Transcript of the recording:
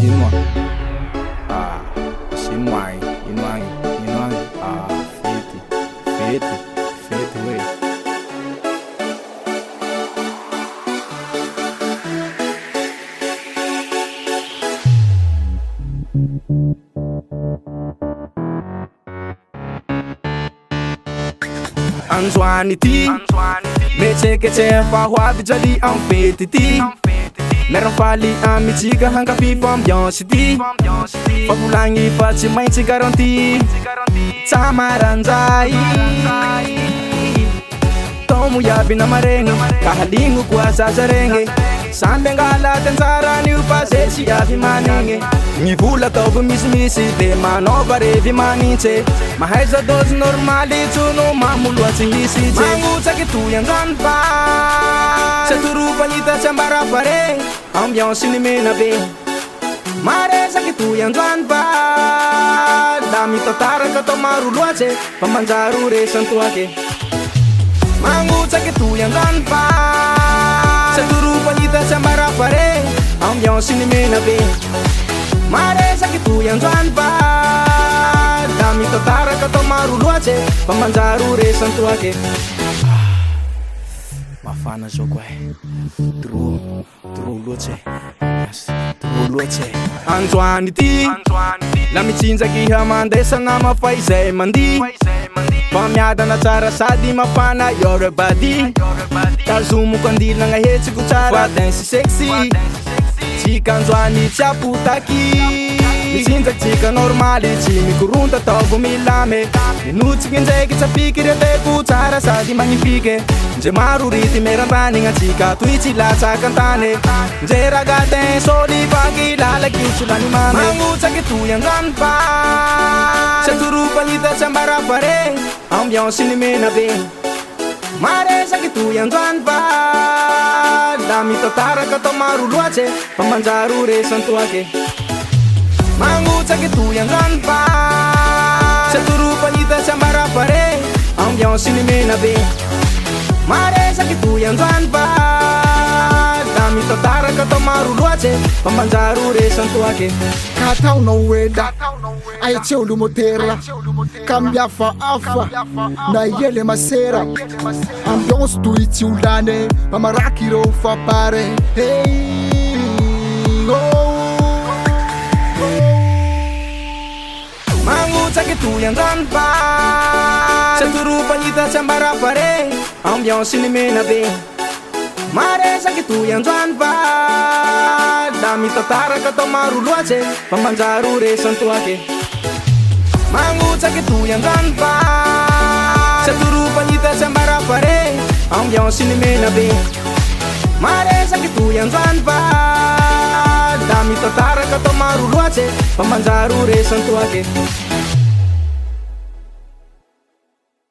Chinois. Chinois, fete, ouais. Androany ty metseketse fa ho avy jaly am fety ty miaramfaly amitsika hankafy fa ambiance ty fa volagny fa tsy maintsy garanty tsamaranjay tomo iaby namaregny ka haligno koa zaza regny samby angala tanjarany fa zay tsy avy manigny gny vola ataoko misimisy de manova revy manintse mahaiza dose normaly tsono mamoloatsy hisitsy mangotsaky toy androany fa tsy atorofanita tsy ambarafare ambiance ny mena be maresaky toy androany fa la mitataraka atao maro loatse fa manjaro resantoake mangotsaky toy androany fa tsy atorofanita tsy ambarafare ambiance ny mena be maresaky toy androany fa la mitataraka atao maro loatse fa manjaro resantoake mafana zao koa trop loatse androany ty la mitsinjaky hamandesana mafay zay mandi fa miadana tsara sady mafana your body tazomoko andilagna hetsiko tsara fa dance sexy tsika androany tsy apotaky mitsinjaky tsika normaly tsy mikoronta ataoko milame minotsiky ndraiky tsapiky reteko tsara sady magnifiky nje maro rity merambanigna tsika toy tsy latsaka antany nje ragatin soli vaky lalaky lany mame mangotsaky toy androany fa tsy atorofanita tsy ambarafare ambiance ny mena be maresaky toy androany fa la mitataraka atao maro loatse fa manjaro resantoake mangotsaky toy androany fa tsy atorofanita tsy ambarafare ambiance ny mena be maresaky toy androany fa la mitataraka atao maro loatse fa manjaro resantoake kataonao ela aitseo lo motera kambiafa afa na iele masera ambiance toy tsy olane mamaraky ireo fapare mangotsaky toy androany fa tsy atorofanita tsy ambarafare ambiance ny mena be maresaky toy androany fa la mitataraka atao maro loatse fa manjaro resantoake mangotsaky toy androany fa tsy atorofanita tsy ambarafare ambiance ny mena be maresaky toy androany fa la mitataraka atao maro loatse fa manjaro resantoake